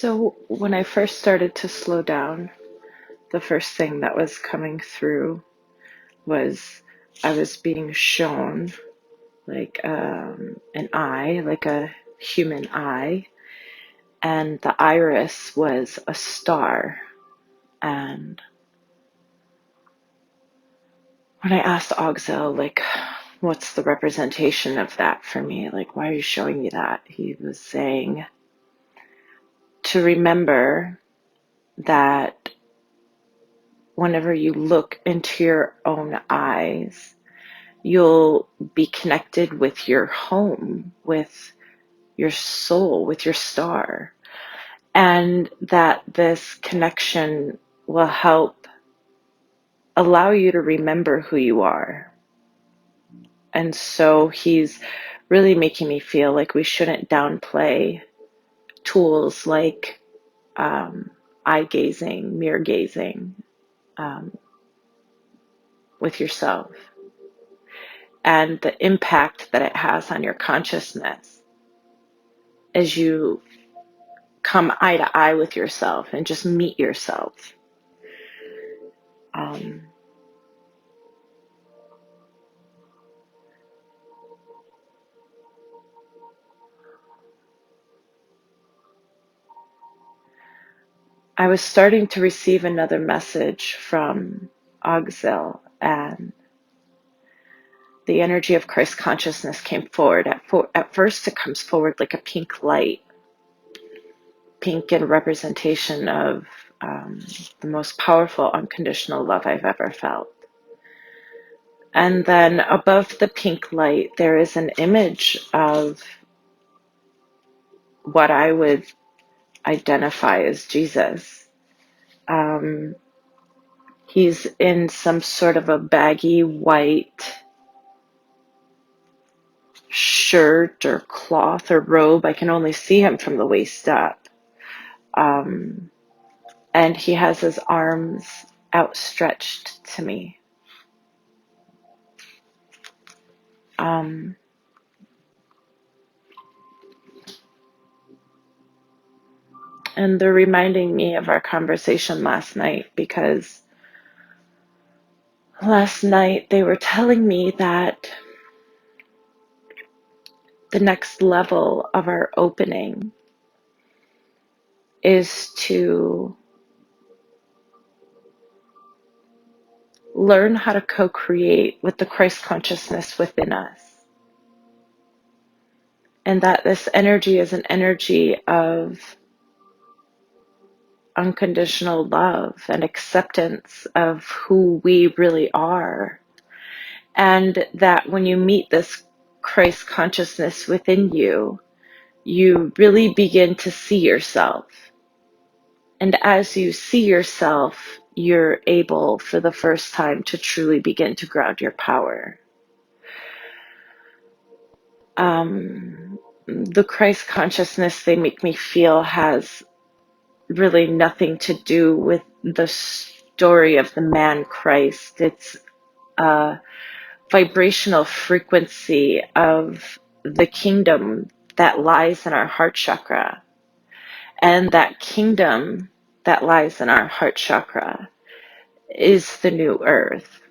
So, when I first started to slow down, the first thing that was coming through was I was being shown like an eye, like a human eye, and the iris was a star. And when I asked Ogzel, like, what's the representation of that for me? Like, why are you showing me that? He was saying to remember that whenever you look into your own eyes, you'll be connected with your home, with your soul, with your star, and that this connection will help allow you to remember who you are. And so he's really making me feel like we shouldn't downplay tools like eye gazing, mirror gazing um, with yourself, and the impact that it has on your consciousness as you come eye to eye with yourself and just meet yourself. Um, I was starting to receive another message from Ogzel, and the energy of Christ consciousness came forward. At first, it comes forward like a pink light, pink in representation of the most powerful unconditional love I've ever felt. And then above the pink light, there is an image of what I would identify as Jesus. Um, he's in some sort of a baggy white shirt or cloth or robe. I can only see him from the waist up. Um, and he has his arms outstretched to me. Um, and they're reminding me of our conversation last night, because last night they were telling me that the next level of our opening is to learn how to co-create with the Christ consciousness within us. And that this energy is an energy of unconditional love and acceptance of who we really are. And that when you meet this Christ consciousness within you, you really begin to see yourself. And as you see yourself, you're able for the first time to truly begin to ground your power. The Christ consciousness, they make me feel, has really nothing to do with the story of the man Christ. It's a vibrational frequency of the kingdom that lies in our heart chakra. And that kingdom that lies in our heart chakra is the new earth.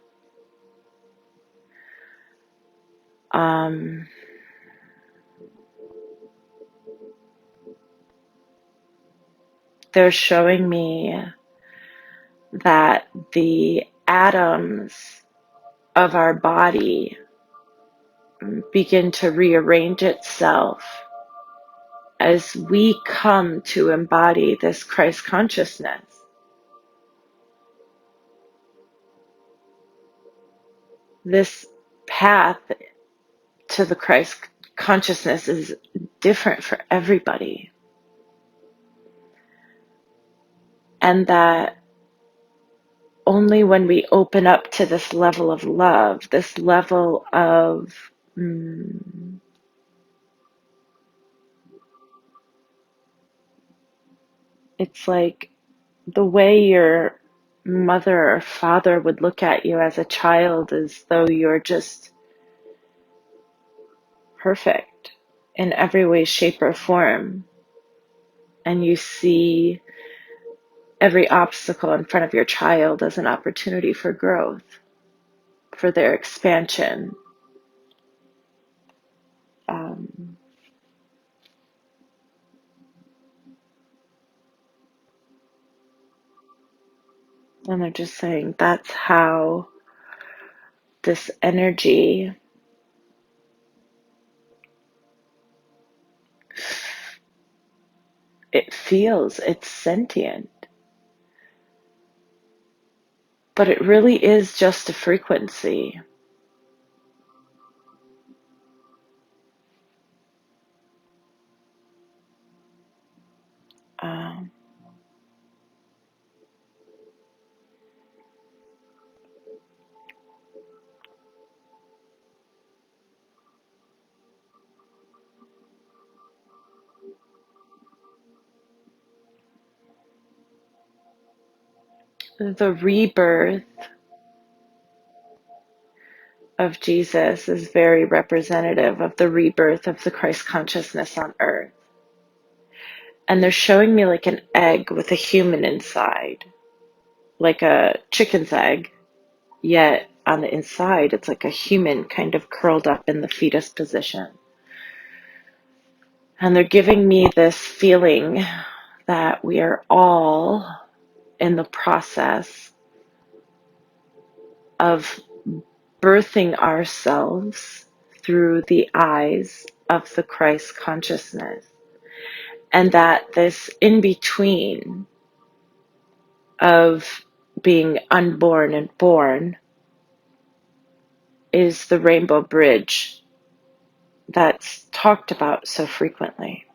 They're showing me that the atoms of our body begin to rearrange itself as we come to embody this Christ consciousness. This path to the Christ consciousness is different for everybody. And that only when we open up to this level of love, this level of it's like the way your mother or father would look at you as a child, as though you're just perfect in every way, shape, or form. and you see every obstacle in front of your child as an opportunity for growth, for their expansion. And they're just saying that's how this energy it feels. It's sentient, but it really is just a frequency. Um, the rebirth of Jesus is very representative of the rebirth of the Christ consciousness on earth. And they're showing me like an egg with a human inside, like a chicken's egg, yet on the inside it's like a human kind of curled up in the fetus position. And they're giving me this feeling that we are all in the process of birthing ourselves through the eyes of the Christ consciousness. And that this in between of being unborn and born is the rainbow bridge that's talked about so frequently.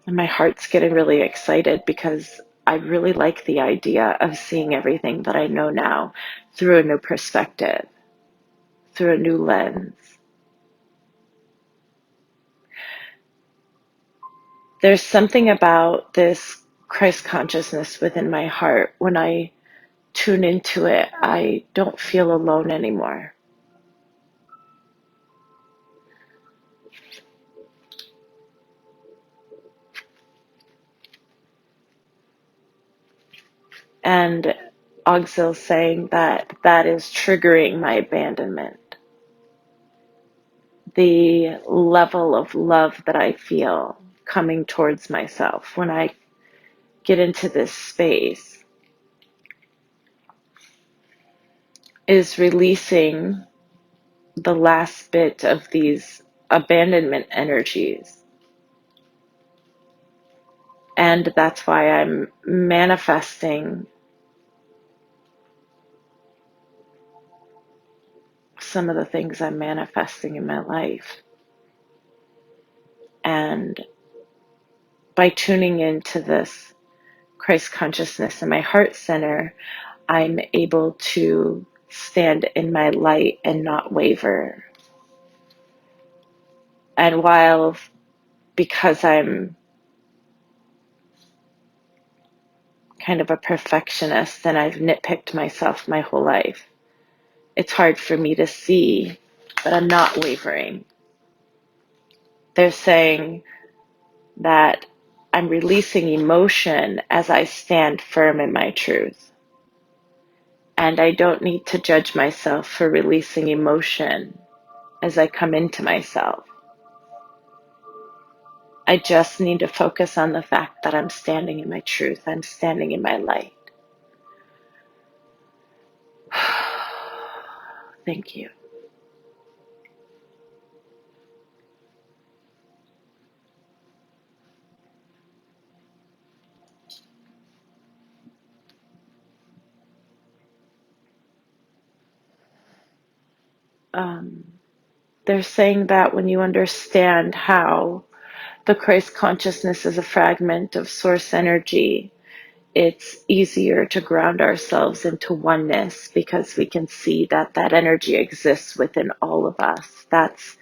And my heart's getting really excited because I really like the idea of seeing everything that I know now through a new perspective, through a new lens. There's something about this Christ consciousness within my heart. When I tune into it, I don't feel alone anymore. And Auxil saying that that is triggering my abandonment. The level of love that I feel coming towards myself when I get into this space is releasing the last bit of these abandonment energies. And that's why I'm manifesting some of the things I'm manifesting in my life. And by tuning into this Christ consciousness in my heart center, I'm able to stand in my light and not waver. And while, because I'm kind of a perfectionist and I've nitpicked myself my whole life, it's hard for me to see that I'm not wavering. They're saying that I'm releasing emotion as I stand firm in my truth. And I don't need to judge myself for releasing emotion as I come into myself. I just need to focus on the fact that I'm standing in my truth. I'm standing in my light. Thank you. They're saying that when you understand how the Christ consciousness is a fragment of source energy, it's easier to ground ourselves into oneness because we can see that that energy exists within all of us. That's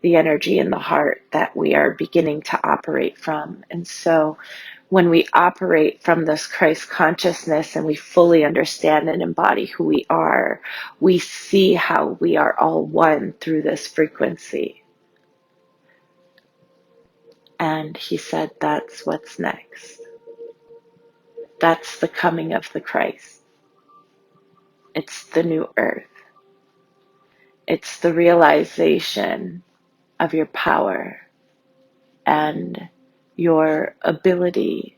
the energy in the heart that we are beginning to operate from. And so when we operate from this Christ consciousness and we fully understand and embody who we are, we see how we are all one through this frequency. And he said, that's what's next. That's the coming of the Christ. It's the new earth. It's the realization of your power and your ability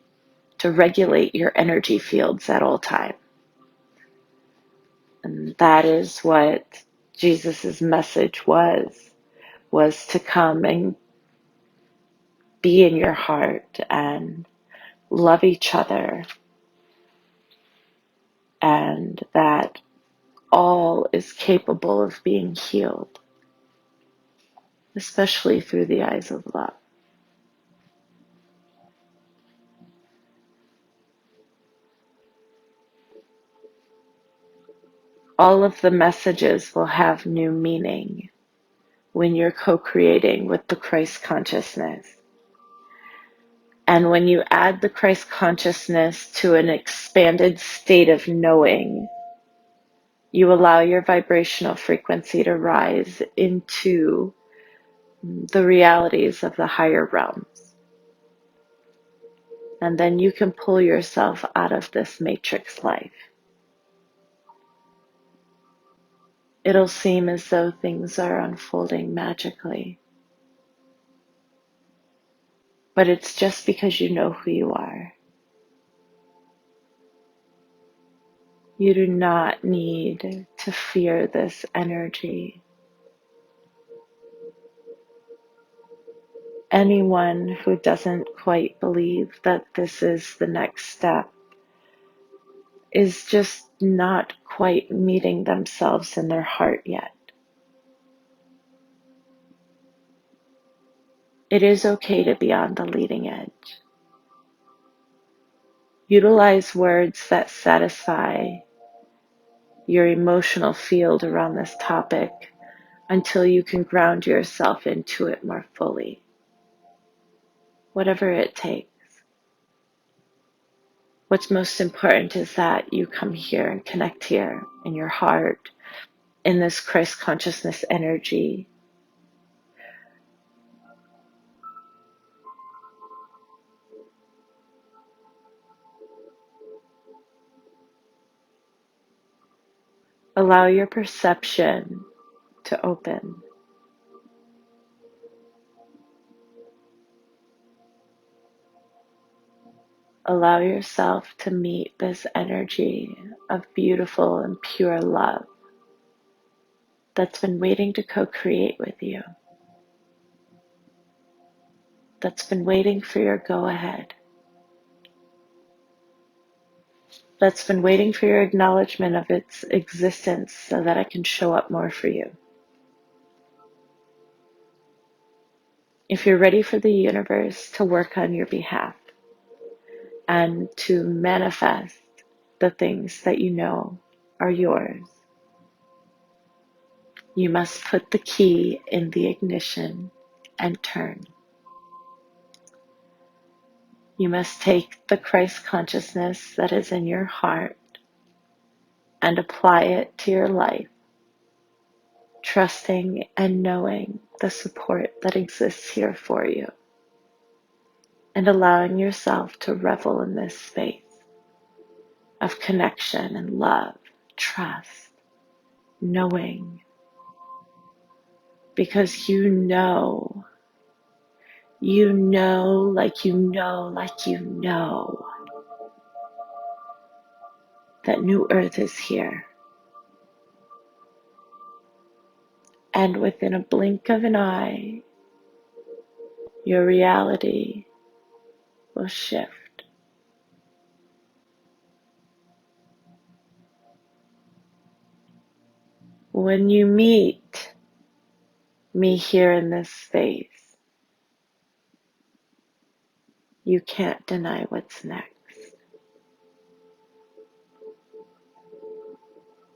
to regulate your energy fields at all times. And that is what Jesus' message was to come and be in your heart and love each other, and that all is capable of being healed, especially through the eyes of love. All of the messages will have new meaning when you're co-creating with the Christ consciousness. And when you add the Christ consciousness to an expanded state of knowing, you allow your vibrational frequency to rise into the realities of the higher realms. And then you can pull yourself out of this matrix life. It'll seem as though things are unfolding magically. But it's just because you know who you are. You do not need to fear this energy. Anyone who doesn't quite believe that this is the next step is just not quite meeting themselves in their heart yet. It is okay to be on the leading edge. Utilize words that satisfy your emotional field around this topic until you can ground yourself into it more fully. Whatever it takes. What's most important is that you come here and connect here in your heart, in this Christ consciousness energy. Allow your perception to open. Allow yourself to meet this energy of beautiful and pure love that's been waiting to co-create with you, that's been waiting for your go-ahead, that's been waiting for your acknowledgement of its existence so that it can show up more for you. If you're ready for the universe to work on your behalf and to manifest the things that you know are yours, you must put the key in the ignition and turn. You must take the Christ consciousness that is in your heart and apply it to your life, trusting and knowing the support that exists here for you, and allowing yourself to revel in this space of connection and love, trust, knowing, because you know, like you know, like you know, that new earth is here. And within a blink of an eye, your reality will shift. When you meet me here in this space, you can't deny what's next.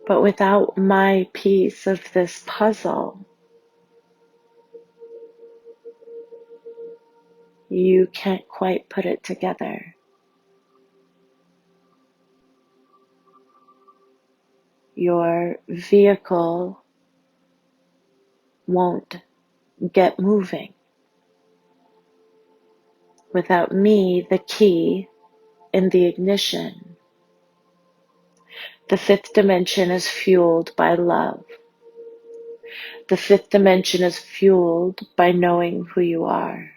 But without my piece of this puzzle, you can't quite put it together. Your vehicle won't get moving. Without me, the key in the ignition, the fifth dimension is fueled by love. The fifth dimension is fueled by knowing who you are.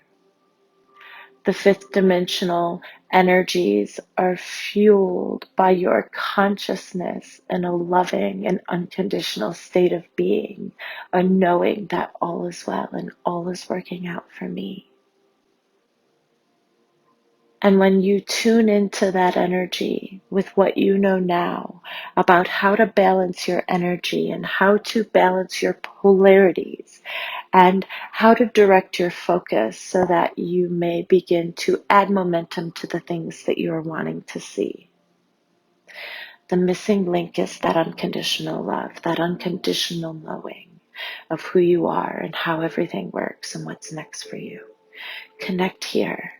The fifth dimensional energies are fueled by your consciousness in a loving and unconditional state of being, a knowing that all is well and all is working out for me. And when you tune into that energy with what you know now about how to balance your energy and how to balance your polarities and how to direct your focus so that you may begin to add momentum to the things that you are wanting to see. The missing link is that unconditional love, that unconditional knowing of who you are and how everything works and what's next for you. Connect here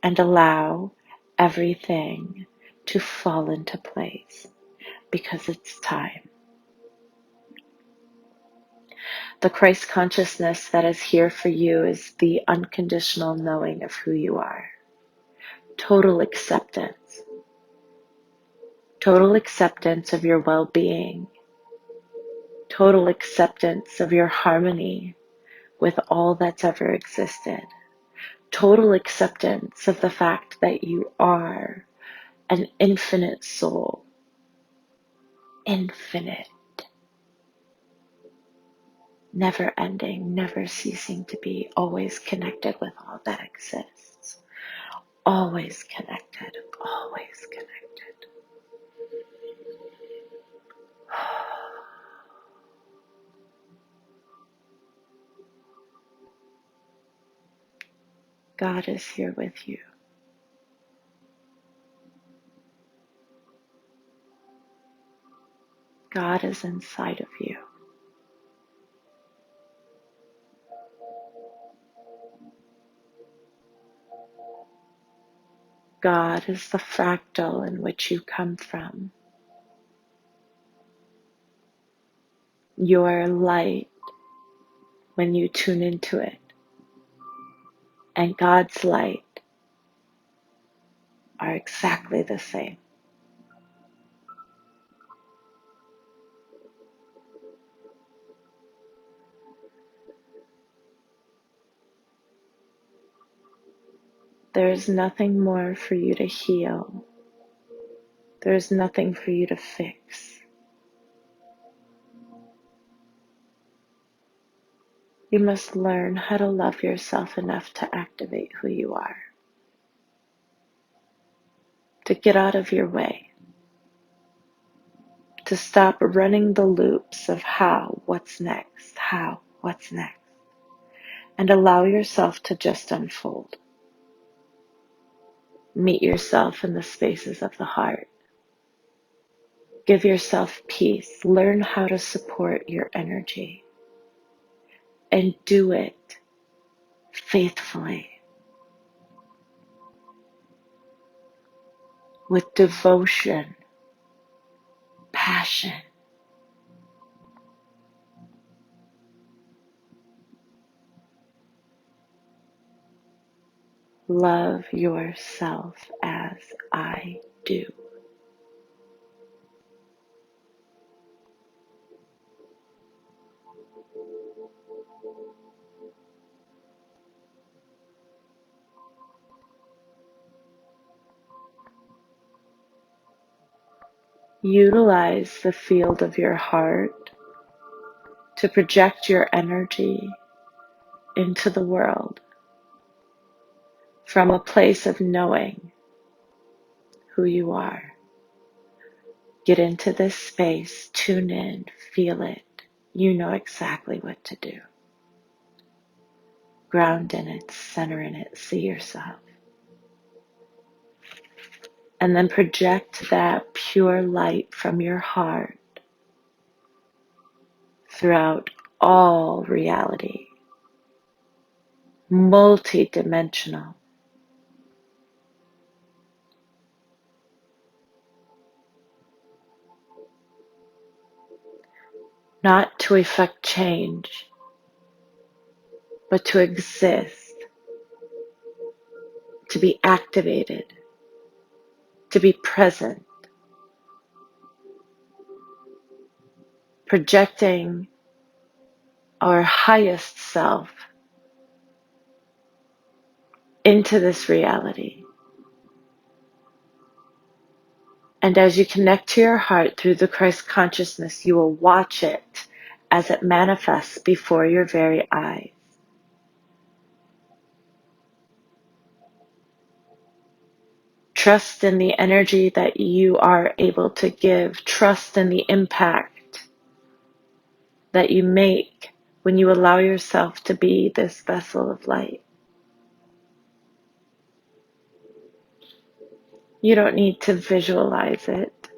and allow everything to fall into place because it's time. The Christ consciousness that is here for you is the unconditional knowing of who you are. Total acceptance. Total acceptance of your well-being. Total acceptance of your harmony with all that's ever existed. Total acceptance of the fact that you are an infinite soul. Infinite. Never ending, never ceasing to be, always connected with all that exists. Always connected, always connected. God is here with you. God is inside of you. God is the fractal in which you come from. Your light when you tune into it, and God's light are exactly the same. There is nothing more for you to heal. There is nothing for you to fix. You must learn how to love yourself enough to activate who you are. To get out of your way. To stop running the loops of how, what's next, how, what's next. And allow yourself to just unfold. Meet yourself in the spaces of the heart. Give yourself peace. Learn how to support your energy. And do it faithfully. With devotion, passion. Love yourself as I do. Utilize the field of your heart to project your energy into the world from a place of knowing who you are. Get into this space, tune in, feel it. You know exactly what to do. Ground in it, center in it, see yourself. And then project that pure light from your heart throughout all reality, multi-dimensional. Not to effect change, but to exist to be activated, to be present, projecting our highest self into this reality. And as you connect to your heart through the Christ consciousness, you will watch it as it manifests before your very eyes. Trust in the energy that you are able to give. Trust in the impact that you make when you allow yourself to be this vessel of light. You don't need to visualize it.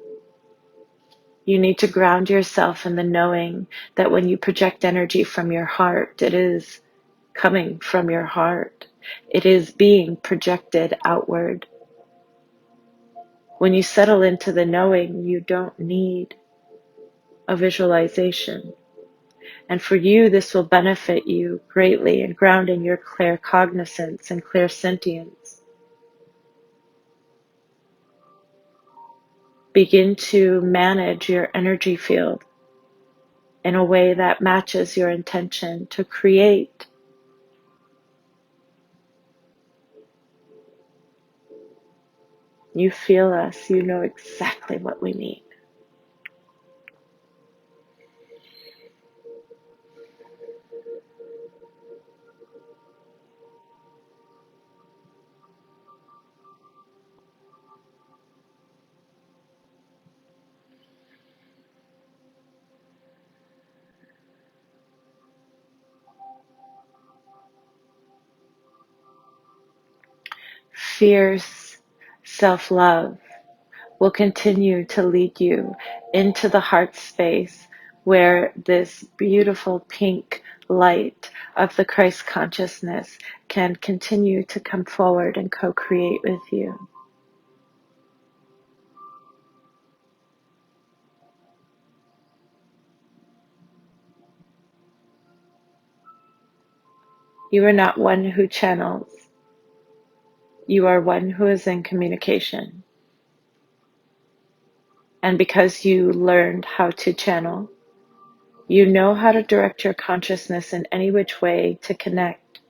You need to ground yourself in the knowing that when you project energy from your heart, it is coming from your heart. It is being projected outward. When you settle into the knowing, you don't need a visualization. And for you, this will benefit you greatly in grounding your clear cognizance and clear sentience. Begin to manage your energy field in a way that matches your intention to create. You feel us, you know exactly what we need. Fierce self-love will continue to lead you into the heart space where this beautiful pink light of the Christ consciousness can continue to come forward and co-create with you. You are not one who channels. You are one who is in communication. And because you learned how to channel, you know how to direct your consciousness in any which way to connect.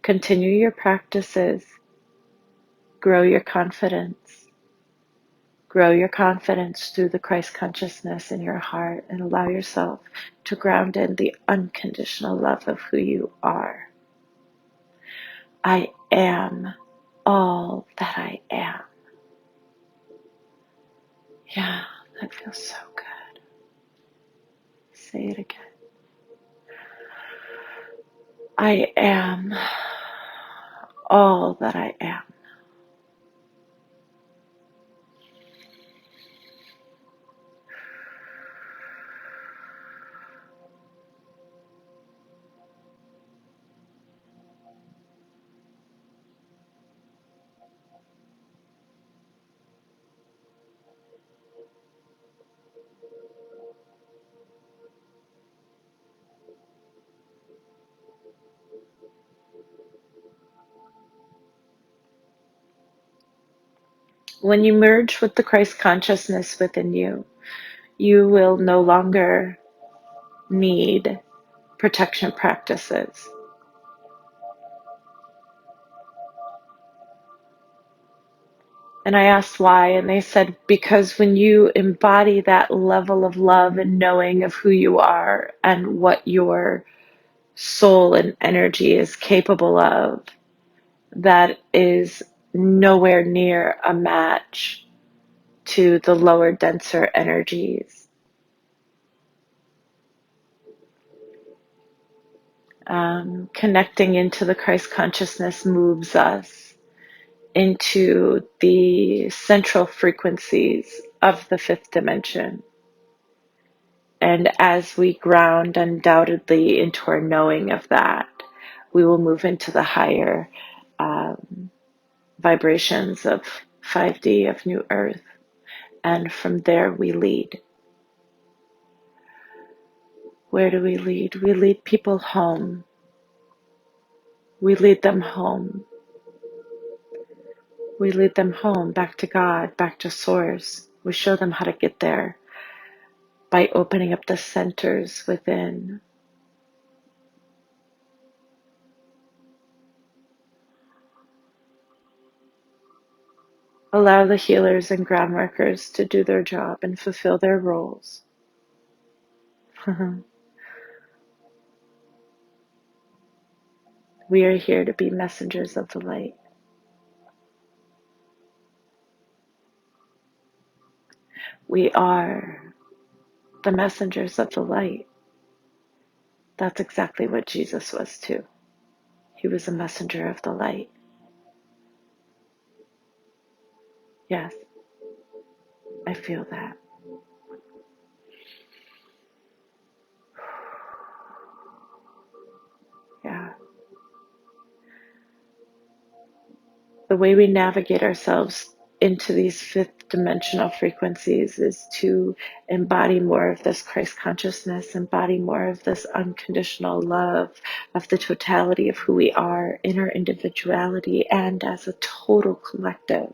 Continue your practices. Grow your confidence. Grow your confidence through the Christ consciousness in your heart and allow yourself to ground in the unconditional love of who you are. I am all that I am. Yeah, that feels so good. Say it again. I am all that I am. When you merge with the Christ consciousness within you, you will no longer need protection practices. And I asked why, and they said, because when you embody that level of love and knowing of who you are and what your soul and energy is capable of, that is nowhere near a match to the lower, denser energies. Connecting into the Christ consciousness moves us into the central frequencies of the fifth dimension. And as we ground undoubtedly into our knowing of that, we will move into the higher vibrations of 5D, of New Earth. And from there we lead. Where do we lead? We lead people home. We lead them home. We lead them home, back to God, back to Source. We show them how to get there by opening up the centers within. Allow the healers and ground workers to do their job and fulfill their roles. We are here to be messengers of the light. We are the messengers of the light. That's exactly what Jesus was too. He was a messenger of the light. Yes, I feel that. Yeah. The way we navigate ourselves into these fifth dimensional frequencies is to embody more of this Christ consciousness, embody more of this unconditional love of the totality of who we are in our individuality and as a total collective,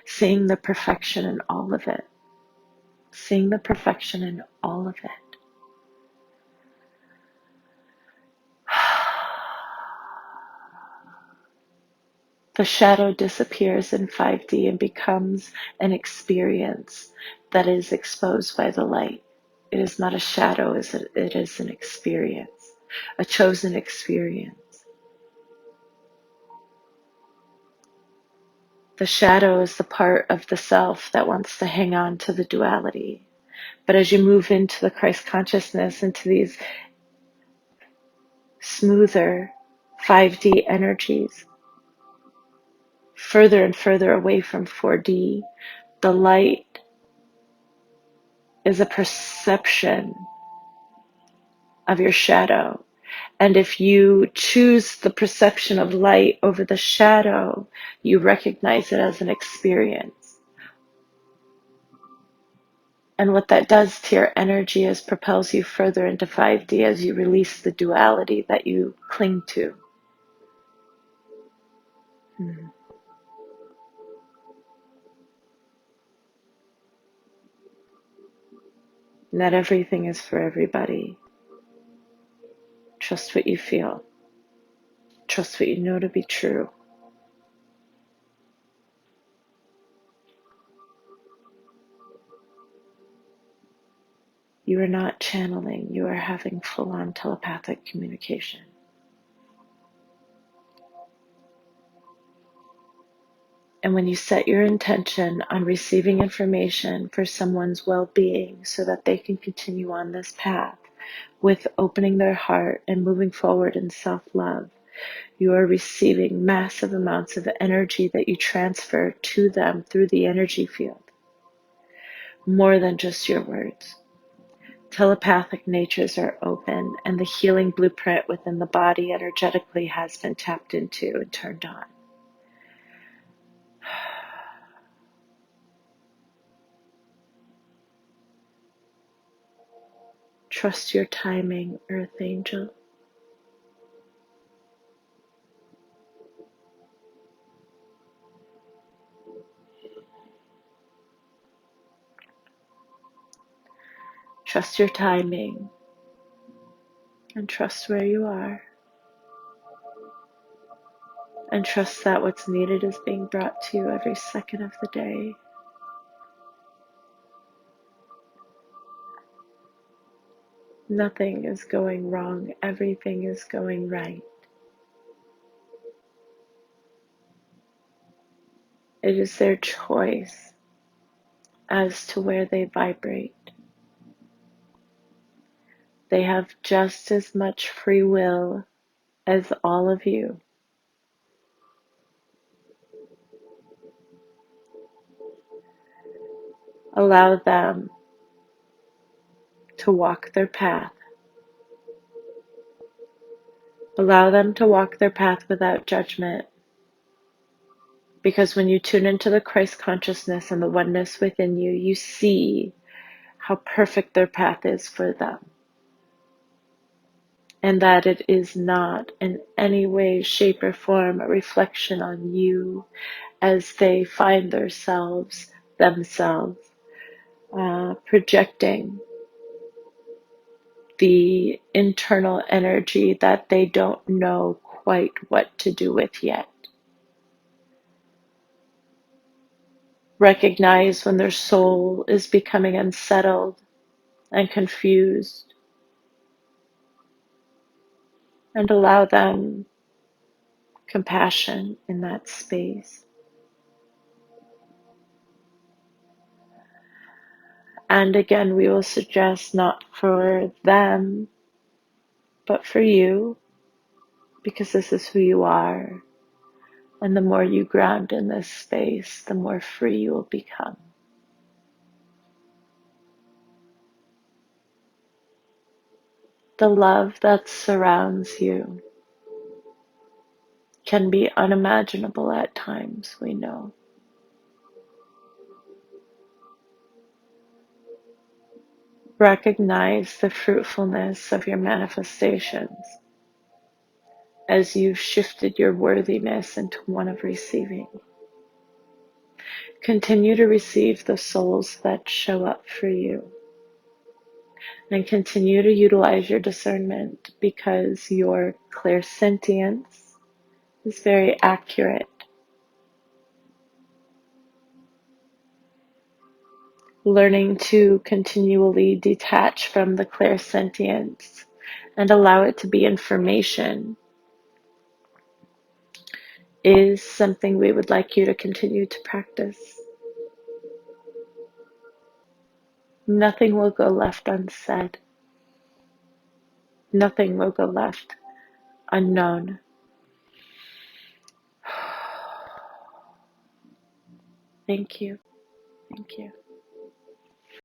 seeing the perfection in all of it, seeing the perfection in all of it. The shadow disappears in 5D and becomes an experience that is exposed by the light. It is not a shadow, it is an experience, a chosen experience. The shadow is the part of the self that wants to hang on to the duality. But as you move into the Christ consciousness, into these smoother 5D energies, further and further away from 4D, the light is a perception of your shadow. And if you choose the perception of light over the shadow, you recognize it as an experience. And what that does to your energy is propels you further into 5D as you release the duality that you cling to. Not everything is for everybody. Trust what you feel. Trust what you know to be true. You are not channeling, you are having full-on telepathic communication. And when you set your intention on receiving information for someone's well-being so that they can continue on this path with opening their heart and moving forward in self-love, you are receiving massive amounts of energy that you transfer to them through the energy field. More than just your words. Telepathic natures are open, and the healing blueprint within the body energetically has been tapped into and turned on. Trust your timing, Earth Angel. Trust your timing, and trust where you are. And trust that what's needed is being brought to you every second of the day. Nothing is going wrong. Everything is going right. It is their choice as to where they vibrate. They have just as much free will as all of you. Allow them to walk their path. Allow them to walk their path without judgment. Because when you tune into the Christ consciousness and the oneness within you, you see how perfect their path is for them. and that it is not in any way, shape, or form a reflection on you as they find themselves projecting the internal energy that they don't know quite what to do with yet. Recognize when their soul is becoming unsettled and confused, and allow them compassion in that space. And again, we will suggest not for them, but for you, because this is who you are. And the more you ground in this space, the more free you will become. The love that surrounds you can be unimaginable at times, we know. Recognize the fruitfulness of your manifestations as you've shifted your worthiness into one of receiving. Continue to receive the souls that show up for you, and continue to utilize your discernment, because your clairsentience is very accurate. Learning to continually detach from the clairsentience and allow it to be information is something we would like you to continue to practice. Nothing will go left unsaid. Nothing will go left unknown. Thank you. Thank you.